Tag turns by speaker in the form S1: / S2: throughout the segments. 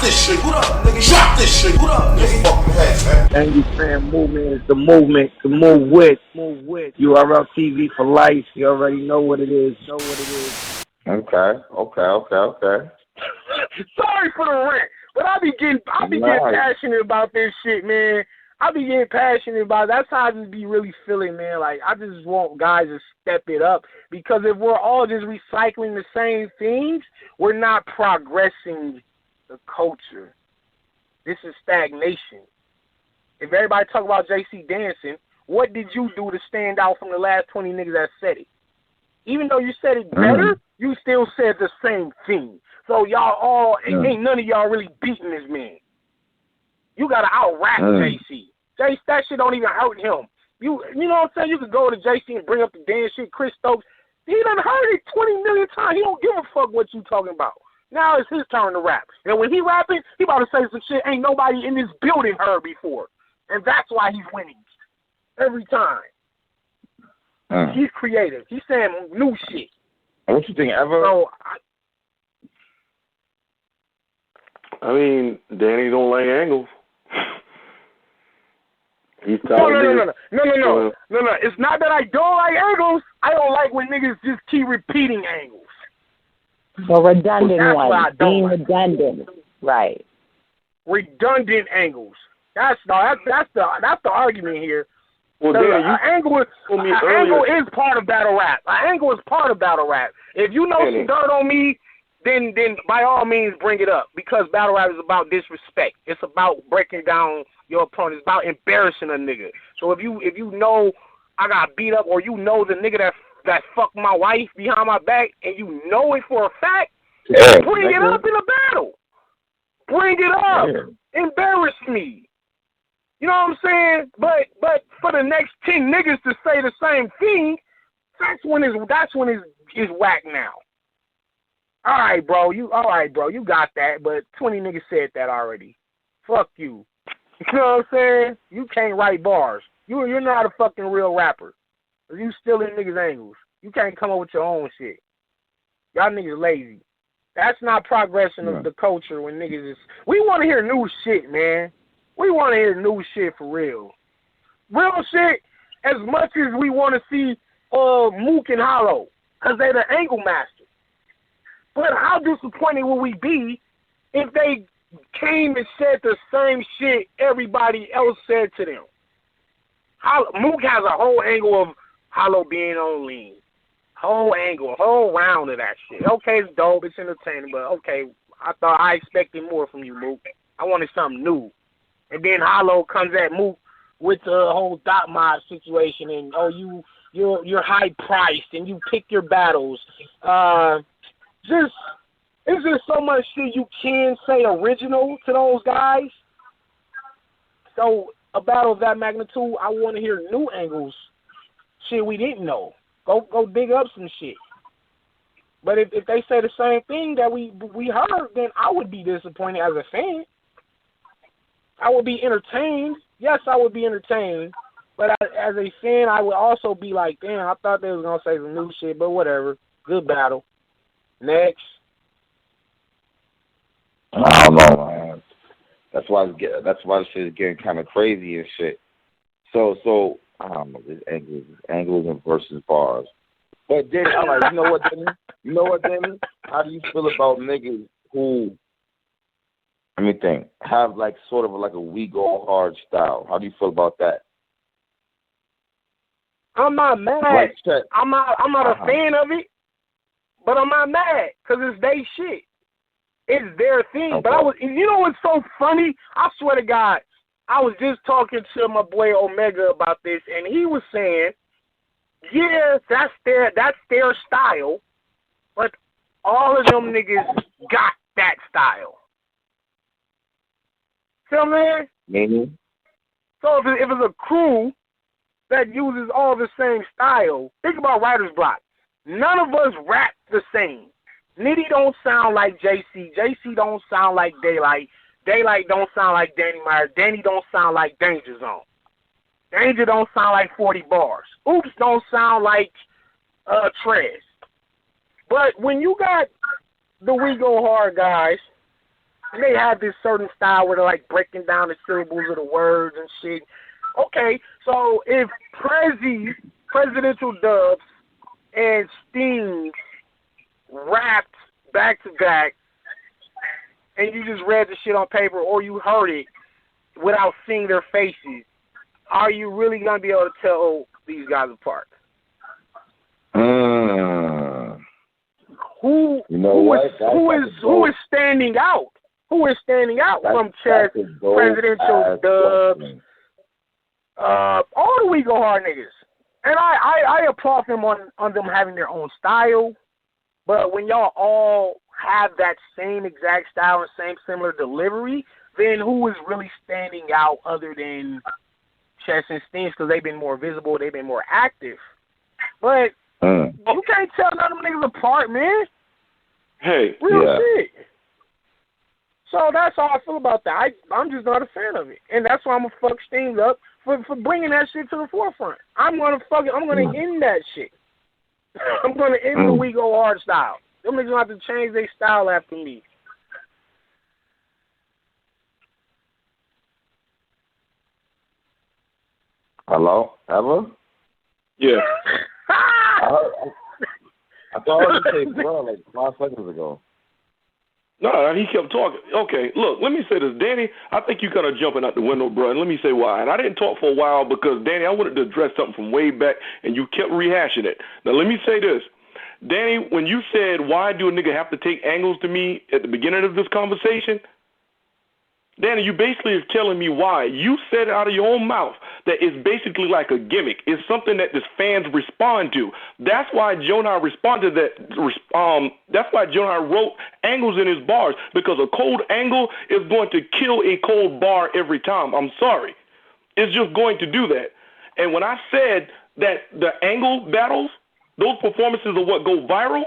S1: this shit. What up, nigga? Drop this shit. What up, nigga? Fucking head, man.
S2: Angry Fan Movement is the movement to move with. URL TV for life. You already know what it is.
S3: Okay.
S4: Sorry for the rant, but I be getting passionate about this shit, man. I be getting passionate about it. That's how I just be really feeling, man. Like, I just want guys to step it up, because if we're all just recycling the same things, we're not progressing the culture. This is stagnation. If everybody talk about JC dancing, what did you do to stand out from the last 20 niggas that said it? Even though you said it better, you still said the same thing. So y'all all, ain't none of y'all really beating this man. You got to out-rap JC. That shit don't even hurt him. You know what I'm saying? You could go to JC and bring up the dance shit. Chris Stokes, he done heard it 20 million times. He don't give a fuck what you talking about. Now it's his turn to rap. And when he rapping, he about to say some shit ain't nobody in this building heard before. And that's why he's winning every time. He's creative. He's saying new shit.
S3: What you think, ever?
S4: So,
S5: I mean, Danny don't like angles. He's
S4: No. It's not that I don't like angles. I don't like when niggas just keep repeating angles.
S6: The redundant one. Being
S4: like.
S6: redundant. Right.
S4: Redundant angles. That's the argument here.
S5: Well, Danny,
S4: an angle is part of battle rap. An angle is part of battle rap. If you know some dirt on me, then by all means bring it up, because battle rap is about disrespect. It's about breaking down your opponent. It's about embarrassing a nigga. So if you know I got beat up, or you know the nigga that fucked my wife behind my back, and you know it for a fact, bring it up in a battle. Bring it up. Embarrass me. You know what I'm saying? But for the next 10 niggas to say the same thing, that's when it's whack now. All right, bro, you got that, but 20 niggas said that already. Fuck you. You know what I'm saying? You can't write bars. You're not a fucking real rapper. You stealing niggas' angles. You can't come up with your own shit. Y'all niggas lazy. That's not progression of the culture when niggas is... We want to hear new shit, man. We want to hear new shit for real. Real shit, as much as we want to see Mook and Hollow, because they're the angle masters. But how disappointed will we be if they came and said the same shit everybody else said to them? Mook has a whole angle of Hollow being on lean. Whole angle, whole round of that shit. Okay, it's dope, it's entertaining, but okay, I expected more from you, Mook. I wanted something new. And then Hollow comes at Mook with the whole dot mod situation, and you're high priced and you pick your battles. It's just so much shit you can say original to those guys. So a battle of that magnitude, I want to hear new angles, shit we didn't know. Go dig up some shit. But if they say the same thing that we heard, then I would be disappointed as a fan. I would be entertained. Yes, I would be entertained. But as a fan, I would also be like, damn, I thought they was going to say some new shit, but whatever. Good battle. Next.
S3: I don't know, man. That's why the shit is getting kind of crazy and shit. So I don't know. This angles and versus bars. But then, all right, you know what, Danny? How do you feel about niggas who, let me think, have like sort of like a we go hard style? How do you feel about that?
S4: I'm not mad. I'm not a fan of it, but I'm not mad because it's they shit. It's their thing. Okay. But you know what's so funny? I swear to God, I was just talking to my boy Omega about this, and he was saying, yeah, that's their style, but all of them niggas got that style. See what I'm saying?
S3: Mm-hmm.
S4: So if it's a crew that uses all the same style, think about writer's block. None of us rap the same. Nitty don't sound like JC. JC don't sound like Daylight. Daylight don't sound like Danny Myers. Danny don't sound like Danger Zone. Danger don't sound like 40 bars. Oops don't sound like Trez. But when you got the We Go Hard guys, and they have this certain style where they're like breaking down the syllables of the words and shit. Okay, so if Presidential Dubs and Steams rapped back to back, and you just read the shit on paper or you heard it without seeing their faces, are you really gonna be able to tell these guys apart? Who is standing out? Who is standing out from Chess, Presidential Dubs, all the We Go Hard niggas? And I applaud them on them having their own style, but when y'all all have that same exact style and same similar delivery, then who is really standing out other than Chess and Steams, because they've been more visible, they've been more active. But you can't tell none of them niggas apart, man.
S5: Hey.
S4: Real shit. So that's how I feel about that. I'm just not a fan of it. And that's why I'm going to fuck Steams up for bringing that shit to the forefront. I'm going to end that shit. I'm going to end the We Go Hard style. Them niggas going to have to change their style after me.
S3: Hello? Ever?
S5: Yeah.
S3: I thought I heard you say bro like 5 seconds ago.
S5: No, he kept talking. Okay, look, let me say this. Danny, I think you kind of jumping out the window, bro, and let me say why. And I didn't talk for a while because, Danny, I wanted to address something from way back, and you kept rehashing it. Now, let me say this. Danny, when you said, why do a nigga have to take angles to me at the beginning of this conversation, Danny, you basically is telling me why. You said out of your own mouth that it's basically like a gimmick. It's something that the fans respond to. That's why Jonah responded that. That's why Jonah wrote angles in his bars, because a cold angle is going to kill a cold bar every time. I'm sorry. It's just going to do that. And when I said that the angle battles, those performances are what go viral,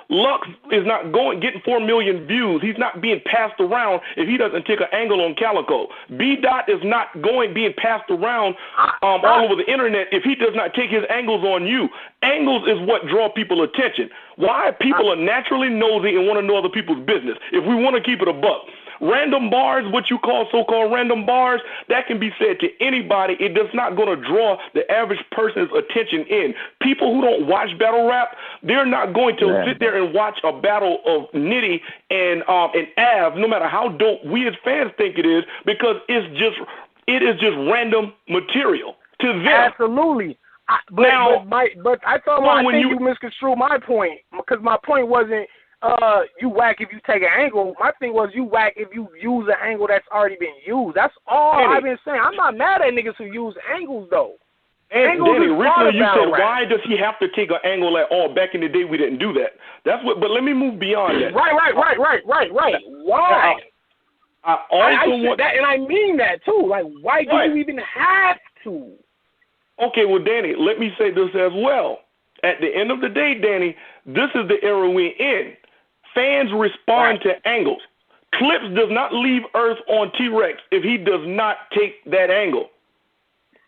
S5: Lux is not getting 4 million views. He's not being passed around if he doesn't take an angle on Calico. B-Dot is not being passed around all over the internet if he does not take his angles on you. Angles is what draw people attention. Why? People are naturally nosy and want to know other people's business. If we want to keep it a buck. Random bars, what you call so-called random bars, that can be said to anybody. It does not going to draw the average person's attention in. People who don't watch battle rap, they're not going to sit there and watch a battle of Nitty and Av, no matter how dope we as fans think it is, because it is just random material to them.
S4: Absolutely. But I thought I think you misconstrued my point, because my point wasn't you whack if you take an angle. My thing was you whack if you use an angle that's already been used. That's all I've been saying. I'm not mad at niggas who use angles, though.
S5: And Danny, originally you said, why does he have to take an angle at all? Back in the day, we didn't do that. That's what. But let me move beyond that.
S4: Right. Why?
S5: I also want
S4: that, and I mean that too. Like, why do you even have to?
S5: Okay, well, Danny, let me say this as well. At the end of the day, Danny, this is the era we're in. Fans respond to angles. Clips does not leave Earth on T-Rex if he does not take that angle.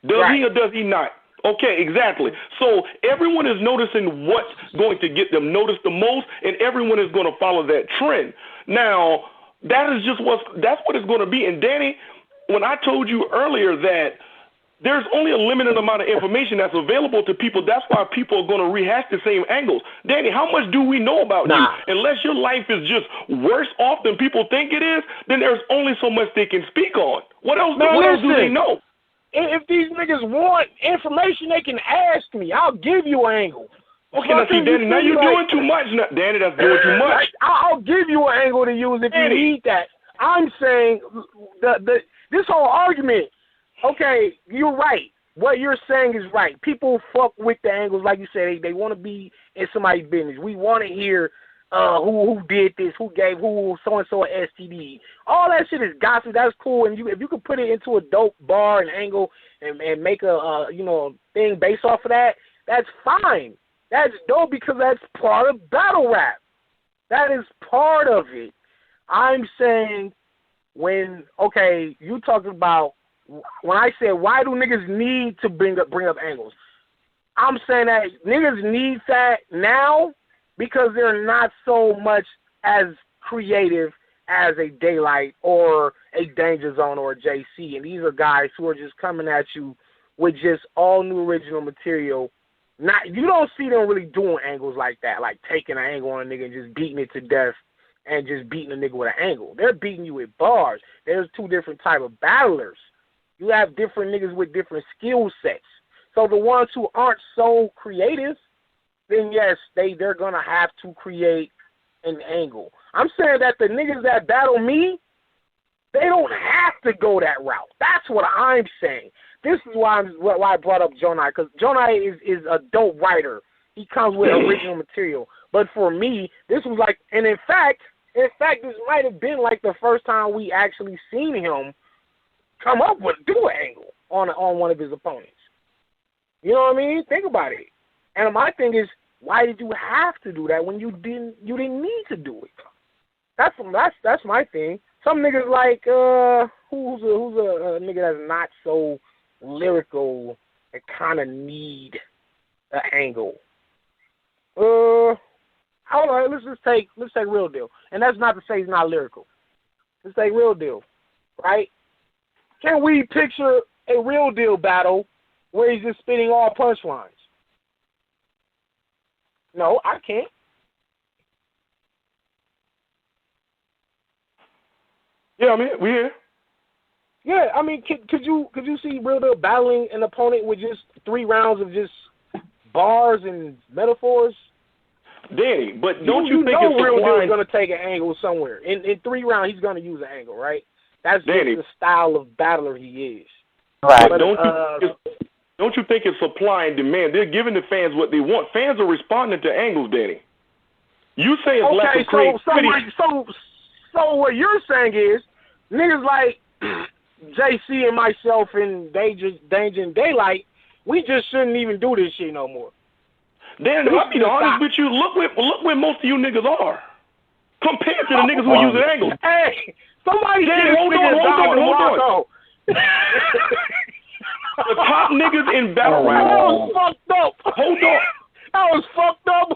S5: Does he or does he not? Okay, exactly. So everyone is noticing what's going to get them noticed the most, and everyone is going to follow that trend. Now, that's what it's going to be. And Danny, when I told you earlier that there's only a limited amount of information that's available to people. That's why people are going to rehash the same angles. Danny, how much do we know about you? Unless your life is just worse off than people think it is, then there's only so much they can speak on. What else do they know?
S4: If these niggas want information, they can ask me. I'll give you an angle.
S5: Okay, now see, Danny, now you're doing too much. Danny, that's doing too much.
S4: I'll give you an angle to use if you need that. I'm saying this whole argument. Okay, you're right. What you're saying is right. People fuck with the angles, like you said. They want to be in somebody's business. We want to hear who did this, who gave who so-and-so an STD. All that shit is gossip. That's cool. And if you could put it into a dope bar and angle and make a thing based off of that, that's fine. That's dope because that's part of battle rap. That is part of it. I'm saying you talking about, when I said, why do niggas need to bring up angles? I'm saying that niggas need that now because they're not so much as creative as a Daylight or a Danger Zone or a JC. And these are guys who are just coming at you with just all new original material. You don't see them really doing angles like that, like taking an angle on a nigga and just beating it to death and just beating a nigga with an angle. They're beating you with bars. There's two different type of battlers. You have different niggas with different skill sets. So the ones who aren't so creative, then yes, they're going to have to create an angle. I'm saying that the niggas that battle me, they don't have to go that route. That's what I'm saying. This is why I brought up Jonai, because Jonai is a dope writer. He comes with original material. But for me, this was like, and in fact, this might have been like the first time we actually seen him come up with do an angle on one of his opponents. You know what I mean? Think about it. And my thing is, why did you have to do that when you didn't need to do it? That's my thing. Some niggas like who's a nigga that's not so lyrical and kind of need an angle. Hold on, let's take Real Deal, and that's not to say he's not lyrical. Let's take Real Deal, right? Can we picture a Real Deal battle where he's just spitting all punchlines? No, I can't.
S5: Yeah, I mean, we here.
S4: Yeah, I mean, could you see Real Deal battling an opponent with just 3 rounds of just bars and metaphors?
S5: Danny, but don't you think
S4: know
S5: it's
S4: Real Deal is
S5: supplying...
S4: going to take an angle somewhere. In 3 rounds, he's going to use an angle, right? That's
S5: Danny,
S4: just the style of battler he is.
S6: Right.
S5: But don't you think it's supply and demand? They're giving the fans what they want. Fans are responding to angles, Danny. You say it's lack of creativity.
S4: So what you're saying is niggas like JC and myself and Danger and Daylight, we just shouldn't even do this shit no more.
S5: Danny, I'll be honest with you. Look where most of you niggas are compared to the niggas who are using angles.
S4: Hey, somebody
S5: Danny, hold on. The top niggas in battle rap.
S4: That was fucked up.
S5: Hold on.
S4: That was fucked up.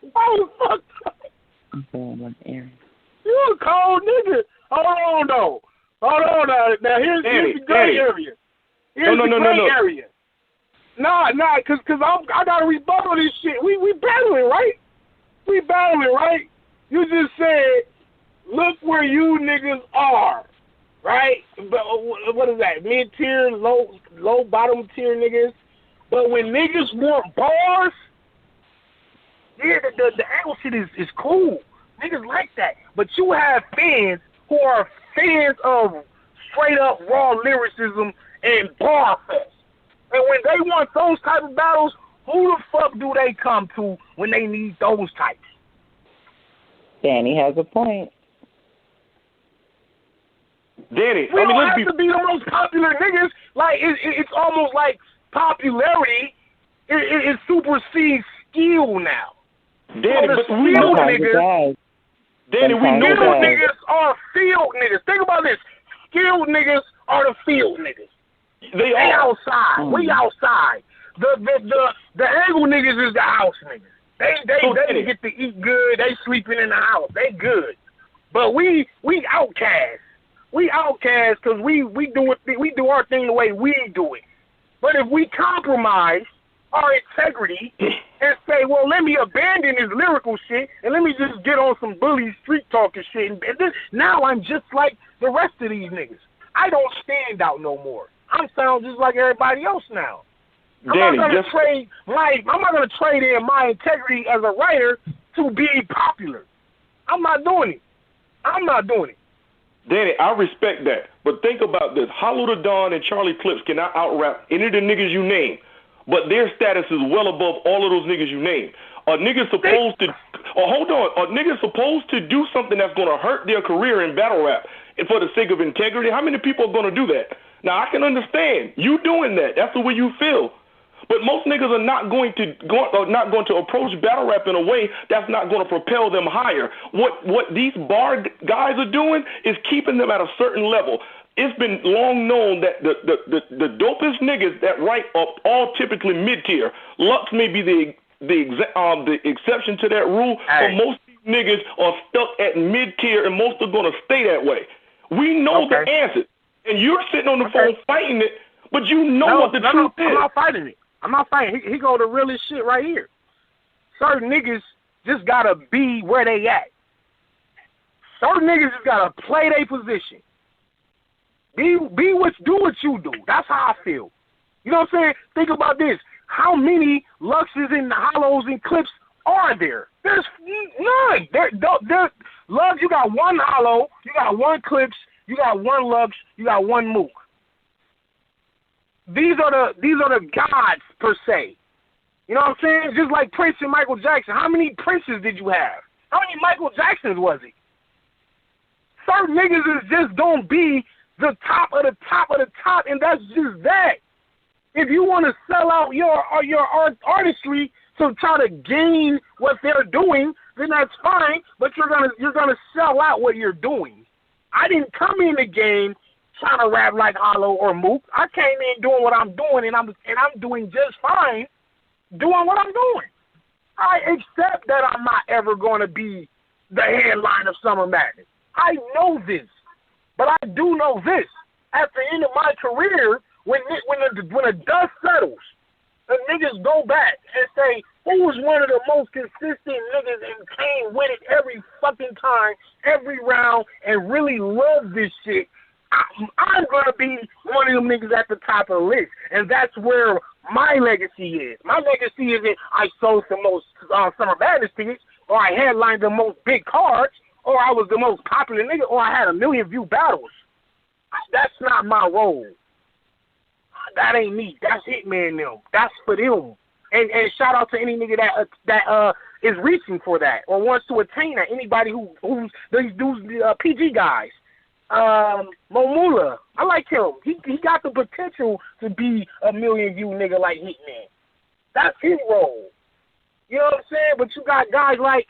S4: That was fucked up. You a cold nigga. Hold on now. Here's the gray area. Here's the gray area. Nah, cause I gotta rebuttal this shit. We battling, right? You just said, look where you niggas are, right? But what is that? Mid-tier, low bottom tier niggas. But when niggas want bars, yeah, the angle shit is cool. Niggas like that. But you have fans who are fans of straight up raw lyricism and bar fest. And when they want those type of battles, who the fuck do they come to when they need those types?
S6: Danny has a point.
S5: Danny,
S4: we don't have to be the most popular niggas. Like it's almost like popularity. It supersedes skill now.
S5: Danny,
S4: so
S5: but we know
S4: niggas.
S5: Danny, we know
S4: skilled niggas are field niggas. Think about this: skilled niggas are the field niggas. They outside. We outside. The angle niggas is the house niggas. They get to eat good. They sleeping in the house. They good. But we outcast. We outcast because we do our thing the way we do it. But if we compromise our integrity and say, well, let me abandon this lyrical shit and let me just get on some bully street talking shit, and now I'm just like the rest of these niggas. I don't stand out no more. I sound just like everybody else now. I'm not gonna trade in my integrity as a writer to be popular. I'm not doing it.
S5: Danny, I respect that. But think about this. Hollow the Dawn and Charlie Clips cannot out-rap any of the niggas you name. But their status is well above all of those niggas you name. A nigga supposed to do something that's going to hurt their career in battle rap and for the sake of integrity. How many people are going to do that? Now, I can understand you doing that. That's the way you feel. But most niggas are not going to approach battle rap in a way that's not going to propel them higher. What these bar guys are doing is keeping them at a certain level. It's been long known that the dopest niggas that write are all typically mid-tier. Lux may be the the exception to that rule, but most niggas are stuck at mid-tier, and most are going to stay that way. We know the answer, and you're sitting on the phone fighting it, but you know what the truth is.
S4: I'm not fighting it. I'm not fighting. He go the realest shit right here. Certain niggas just got to be where they at. Certain niggas just got to play their position. Do what you do. That's how I feel. You know what I'm saying? Think about this. How many Luxes and Hollows and Clips are there? There's none. There's Lux, you got one Hollow, you got one Clips, you got one Lux, you got one Mook. These are the gods per se. You know what I'm saying? Just like Prince and Michael Jackson. How many Princes did you have? How many Michael Jacksons was it? Certain niggas is just gonna be the top of the top of the top, and that's just that. If you want to sell out your artistry to try to gain what they're doing, then that's fine. But you're gonna sell out what you're doing. I didn't come in the game trying to rap like Hollow or Mook. I came in doing what I'm doing, and I'm doing just fine doing what I'm doing. I accept that I'm not ever going to be the headline of Summer Madness. I know this, but I do know this. At the end of my career, when the dust settles, the niggas go back and say, who was one of the most consistent niggas and came with it every fucking time, every round, and really loved this shit? I'm going to be one of them niggas at the top of the list. And that's where my legacy is. My legacy isn't I sold the most Summer Madness tickets, or I headlined the most big cards, or I was the most popular nigga, or I had 1 million view battles. That's not my role. That ain't me. That's Hitman them. That's for them. And shout out to any nigga that is reaching for that or wants to attain that. Anybody who's these PG guys. Momula, I like him. He got the potential to be 1 million view nigga like Hitman. That's his role. You know what I'm saying? But you got guys like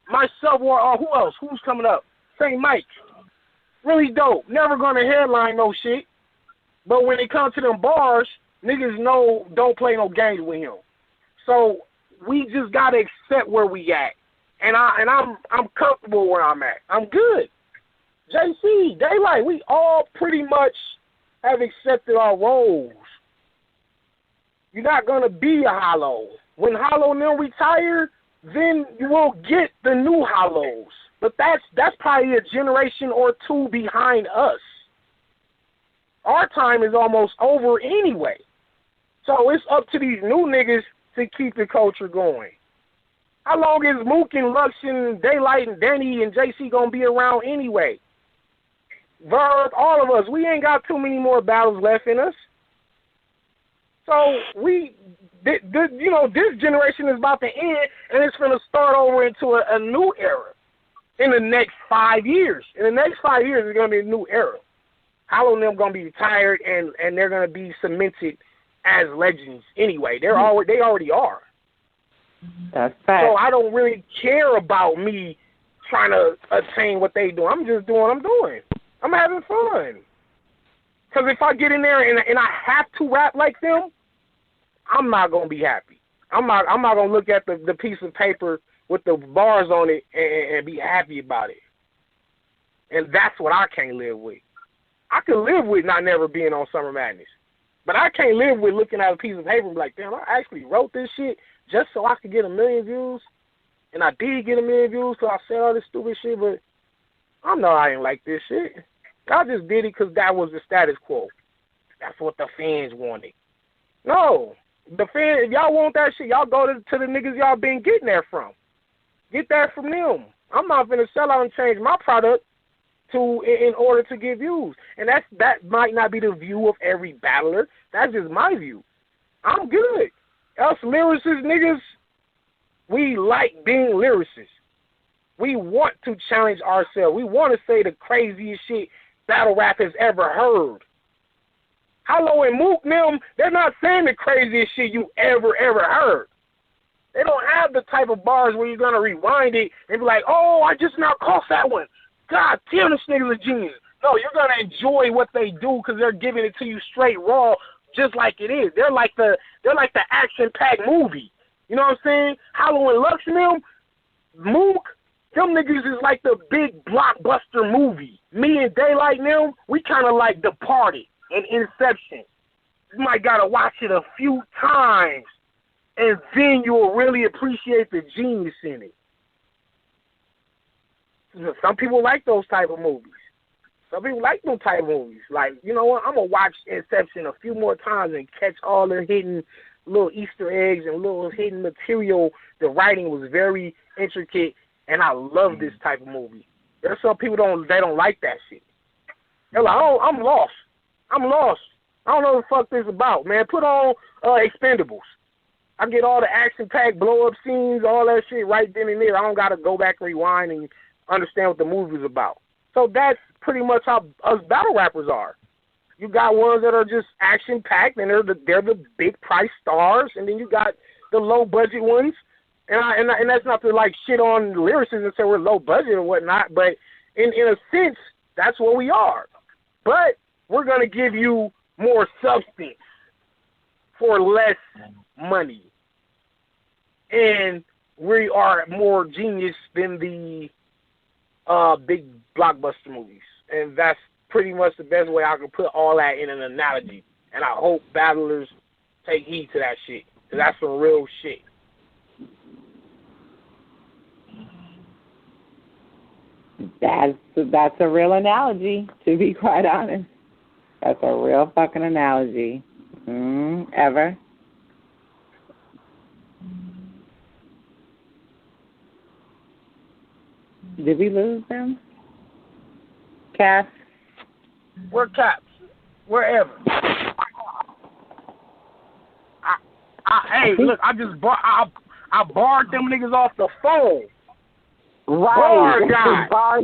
S4: myself or who else? Who's coming up? St. Mike. Really dope. Never gonna headline no shit. But when it comes to them bars, niggas know don't play no games with him. So we just gotta accept where we at. And I'm comfortable where I'm at. I'm good. JC, Daylight, we all pretty much have accepted our roles. You're not gonna be a Hollow. When Hollow and them retire, then you will get the new Hollows. But that's probably a generation or two behind us. Our time is almost over anyway. So it's up to these new niggas to keep the culture going. How long is Mook and Lux and Daylight and Danny and JC gonna be around anyway? Verb, all of us, we ain't got too many more battles left in us. So this generation is about to end, and it's going to start over into a new era in the next 5 years. In the next 5 years, it's going to be a new era. Hollow and them going to be retired, and they're going to be cemented as legends anyway. They already are.
S6: That's fact.
S4: So I don't really care about me trying to attain what they do. I'm just doing what I'm doing. I'm having fun. Because if I get in there and I have to rap like them, I'm not going to be happy. I'm not going to look at the piece of paper with the bars on it and be happy about it. And that's what I can't live with. I can live with not never being on Summer Madness. But I can't live with looking at a piece of paper and be like, damn, I actually wrote this shit just so I could get 1 million views. And I did get 1 million views, so I said all this stupid shit, but I know I ain't like this shit. I just did it because that was the status quo. That's what the fans wanted. No. The fans, if y'all want that shit, y'all go to the niggas y'all been getting that from. Get that from them. I'm not going to sell out and change my product in order to get views. And that might not be the view of every battler. That's just my view. I'm good. Us lyricists, niggas, we like being lyricists. We want to challenge ourselves. We want to say the craziest shit battle rap has ever heard. Hollow and Mook, them, they're not saying the craziest shit you ever heard. They don't have the type of bars where you're going to rewind it and be like, oh, I just now caught that one. God damn, this nigga's a genius. No, you're going to enjoy what they do because they're giving it to you straight raw, just like it is. They're like the action-packed movie. You know what I'm saying? Hollow and Lux and them, Mook, them niggas is like the big blockbuster movie. Me and Daylight and them, we kind of like Departed and Inception. You might got to watch it a few times, and then you'll really appreciate the genius in it. Some people like those type of movies. Some people like those type of movies. Like, you know what? I'm going to watch Inception a few more times and catch all the hidden little Easter eggs and little hidden material. The writing was very intricate, and I love this type of movie. There's some people they don't like that shit. They're like, oh, I'm lost. I don't know what the fuck this is about, man. Put on Expendables. I get all the action-packed blow-up scenes, all that shit right then and there. I don't got to go back and rewind and understand what the movie's about. So that's pretty much how us battle rappers are. You got ones that are just action-packed, and they're the big-price stars, and then you got the low-budget ones. And that's not to, like, shit on lyricists and say we're low-budget or whatnot, but in a sense, that's what we are. But we're going to give you more substance for less money. And we are more genius than the big blockbuster movies. And that's pretty much the best way I can put all that in an analogy. And I hope battlers take heed to that shit, because that's some real shit.
S6: That's a real analogy, to be quite honest. That's a real fucking analogy. Ever. Did we lose them? Cass?
S4: We're Caps. Wherever. Hey, look, I barred them niggas off the phone.
S6: Right.
S4: Bar guy. Bar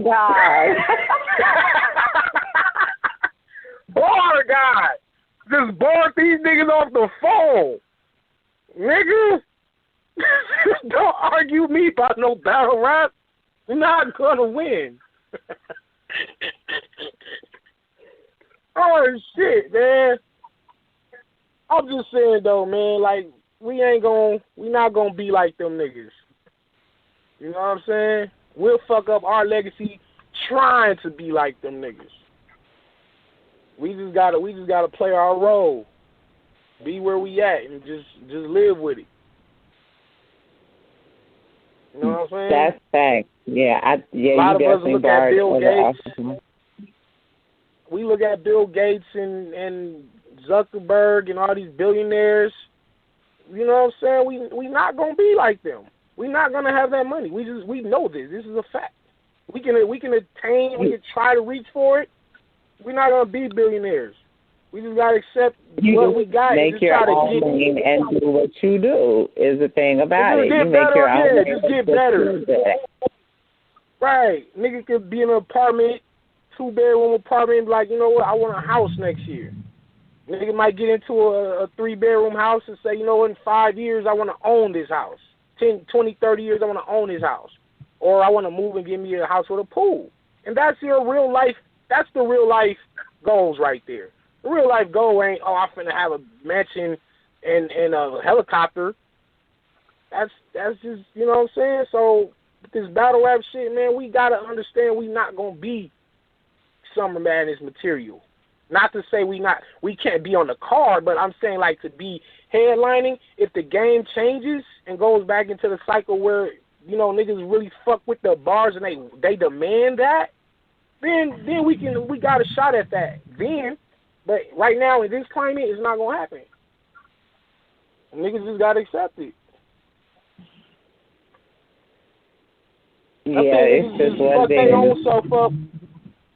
S4: guy. Just barred these niggas off the phone. Nigga, don't argue me about no battle rap. You're not gonna win. Oh shit, man. I'm just saying though, man, like we not gonna be like them niggas. You know what I'm saying? We'll fuck up our legacy trying to be like them niggas. We just gotta play our role. Be where we at and just live with it. You know what I'm saying?
S6: That's fact. Yeah,
S4: a lot of us look at Bill Gates. We look at Bill Gates and Zuckerberg and all these billionaires. You know what I'm saying? We not gonna be like them. We're not gonna have that money. We know this. This is a fact. We can attain. We can try to reach for it. We're not gonna be billionaires. We just gotta accept what we got.
S6: Make your own name and do what you do is the thing about it. You make your own name.
S4: Just get better. Right. Nigga could be in an apartment, 2-bedroom apartment, and be like, you know what, I want a house next year. Nigga might get into a 3-bedroom house and say, you know what, in 5 years I want to own this house. 10, 20, 30 years I want to own this house. Or I want to move and give me a house with a pool. And that's your real life. That's the real life goals right there. The real life goal ain't, oh, I'm finna have a mansion and a helicopter. That's just, you know what I'm saying? So this battle rap shit, man, we gotta understand we not gonna be Summer Madness material. Not to say we can't be on the card, but I'm saying like to be headlining. If the game changes and goes back into the cycle where, you know, niggas really fuck with the bars and they demand that, then we got a shot at that. Then, but right now in this climate, it's not gonna happen. Niggas just gotta accept it.
S6: Yeah, it's just what they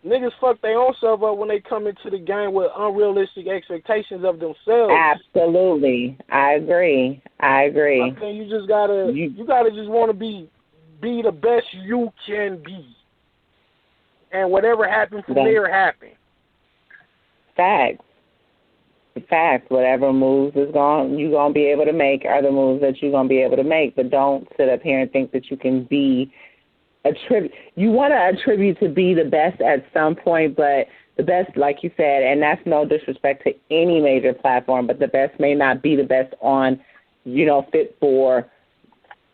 S4: Niggas fuck their own self up when they come into the game with unrealistic expectations of themselves.
S6: Absolutely. I agree. I think
S4: you just gotta just want to be the best you can be. And whatever happens from there happen.
S6: Facts. Whatever moves you're gonna be able to make are the moves that you're gonna be able to make. But don't sit up here and think that you can be you want to attribute to be the best at some point, but the best, like you said, and that's no disrespect to any major platform, but the best may not be the best on, you know, fit for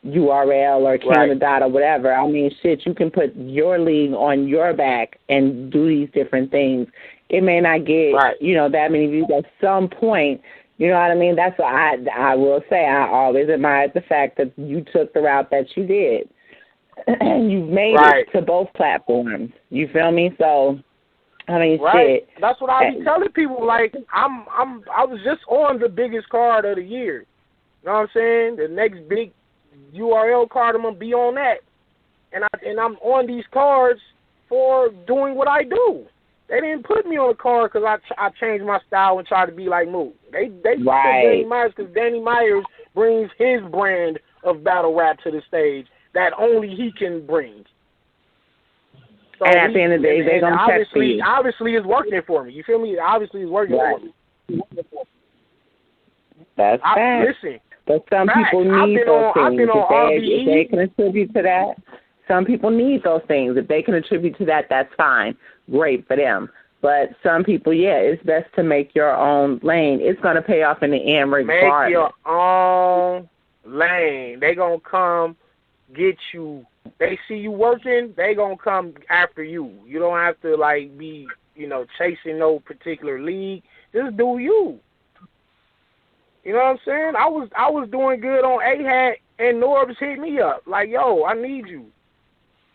S6: URL or Canada or whatever. I mean, shit, you can put your league on your back and do these different things. It may not get, that many views at some point. You know what I mean? That's why I will say I always admired the fact that you took the route that you did. And you've made it to both platforms. You feel me? So, I mean, shit.
S4: That's what I be telling people. Like, I was just on the biggest card of the year. You know what I'm saying? The next big URL card, I'm gonna be on that. And I'm on these cards for doing what I do. They didn't put me on a card because I changed my style and tried to be like Mook. They put Danny Myers because Danny Myers brings his brand of battle rap to the stage that only he can bring. So
S6: and at the end of the day, they're going to check for you.
S4: Obviously, it's working for me. You feel me? Obviously, it's working for me.
S6: That's fact.
S4: Listen.
S6: But some people need those things. If they can attribute to that, some people need those things. If they can attribute to that, that's fine. Great for them. But some people, it's best to make your own lane. It's going to pay off in the end regardless.
S4: Make your own lane. They going to come get you. They see you working, they going to come after you. You don't have to, like, be, chasing no particular league. Just do you. You know what I'm saying? I was doing good on A-Hat, and Norbs hit me up. Like, yo, I need you.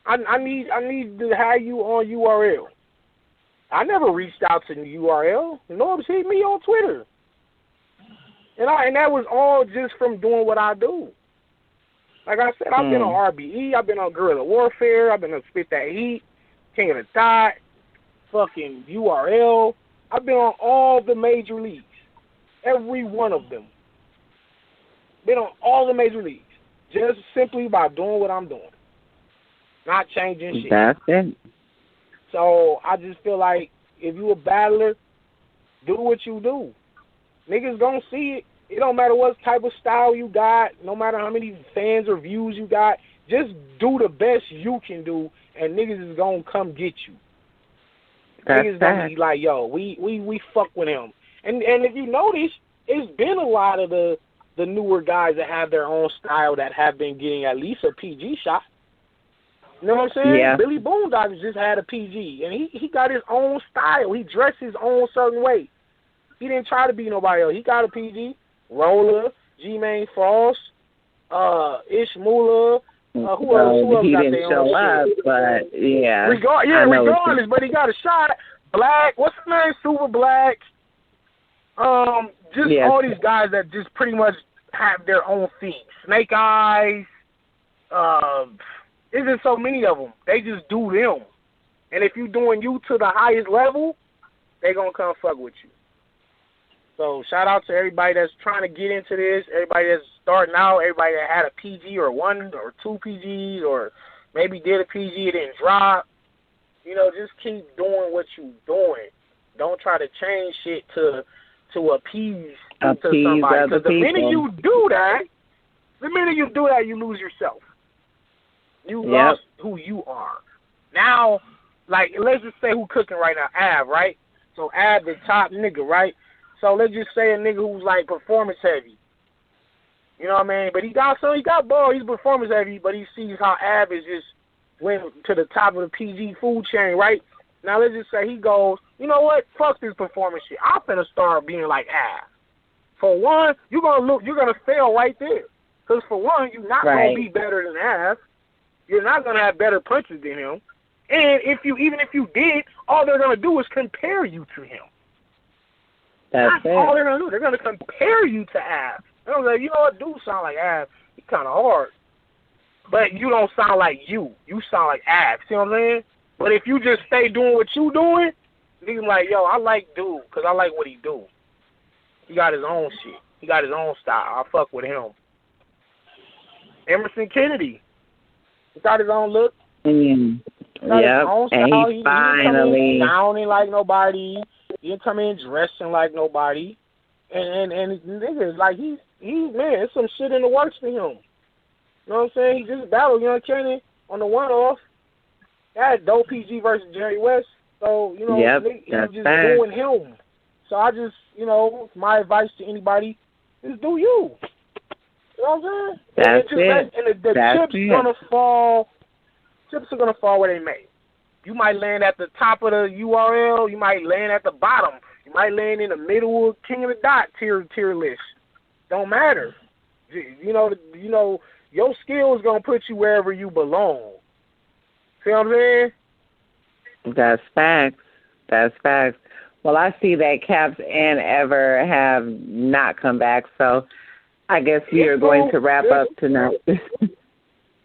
S4: I need to have you on URL. I never reached out to the URL. Norbs hit me on Twitter. And that was all just from doing what I do. Like I said, I've been on RBE, I've been on Guerrilla Warfare, I've been on Spit That Heat, King of the Dot, fucking URL. I've been on all the major leagues. Every one of them. Been on all the major leagues. Just simply by doing what I'm doing. Not changing shit.
S6: That's it.
S4: So I just feel like if you a battler, do what you do. Niggas gonna see it. It don't matter what type of style you got, no matter how many fans or views you got, just do the best you can do, and niggas is gonna come get you. Niggas gonna be like, yo, we fuck with him. And if you notice, it's been a lot of the newer guys that have their own style that have been getting at least a PG shot. You know what I'm saying?
S6: Yeah.
S4: Billy Boondocks just had a PG, and he got his own style. He dressed his own certain way. He didn't try to be nobody else. He got a PG. Roller, G-Main Frost, Ish Moolah, who else
S6: he
S4: got
S6: didn't
S4: their
S6: show
S4: own
S6: up,
S4: shit?
S6: but yeah.
S4: Regardless, but he got a shot. Black, what's his name? Super Black. All these guys that just pretty much have their own thing. Snake Eyes. There's just so many of them. They just do them. And if you're doing you to the highest level, they going to come fuck with you. So shout out to everybody that's trying to get into this, everybody that's starting out, everybody that had a PG or one or two PGs or maybe did a PG, it didn't drop. Just keep doing what you're doing. Don't try to change shit to appease somebody. Because the minute you do that, you lose yourself. You lost who you are. Now, like, let's just say who cooking right now, Av, right? So Av, the top nigga, right? So let's just say a nigga who's like performance heavy. You know what I mean? But he got ball, he's performance heavy, but he sees how Av is just went to the top of the PG food chain, right? Now let's just say he goes, you know what? Fuck this performance shit. I'm finna start being like Av. For one, you're gonna fail right there. Because for one, you're not gonna be better than Av. You're not gonna have better punches than him. And even if you did, all they're gonna do is compare you to him. That's all they're going to do. They're going to compare you to Av. They're going to say, you know what, dude sound like Av. He kind of hard. But you don't sound like you. You sound like Av. See what I'm saying? But if you just stay doing what you doing, niggas like, yo, I like dude because I like what he do. He got his own shit. He got his own style. I fuck with him. Emerson Kennedy. He got his own look.
S6: Yep. And he finally
S4: sounding like nobody. He didn't come in dressing like nobody. And niggas, like, he's man, there's some shit in the works for him. You know what I'm saying? He just battled Young Kenny on the one-off. That dope PG versus Jerry West. So, he's just doing him. So I just, my advice to anybody is do you. You know what I'm saying?
S6: That's it.
S4: And the chips gonna fall. Chips are gonna fall where they may. You might land at the top of the URL. You might land at the bottom. You might land in the middle of King of the Dot tier list. Don't matter. You know, your skill is gonna put you wherever you belong. See what I'm saying?
S6: That's facts. That's facts. Well, I see that Caps and Ever have not come back, so I guess we are going to wrap up tonight.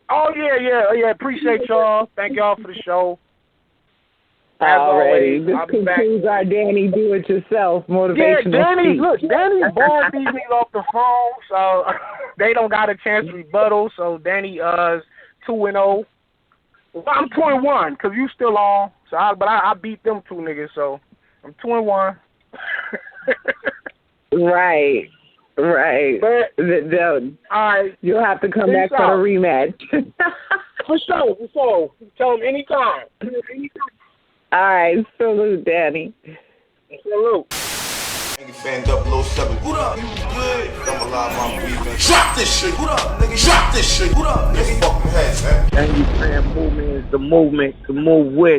S4: Oh, yeah. Appreciate y'all. Thank y'all for the show.
S6: Alrighty. This concludes our Danny Do-It-Yourself motivational speech.
S4: Danny bought these niggas off the phone, so they don't got a chance to rebuttal, so Danny is 2-0. Well, I'm 2-1, because you still on, but I beat them two niggas, so I'm 2-1.
S6: Right. But all right, you'll have to come back for a rematch.
S4: For sure. Tell them anytime.
S6: All right, salute, Danny.
S4: Salute.
S1: Fan 007. What up? You good? I'm alive, I'm breathing. Drop this shit. What up, nigga? Drop this shit. What up, nigga? Fucking head, man.
S2: Angryfan movement is the movement to move with.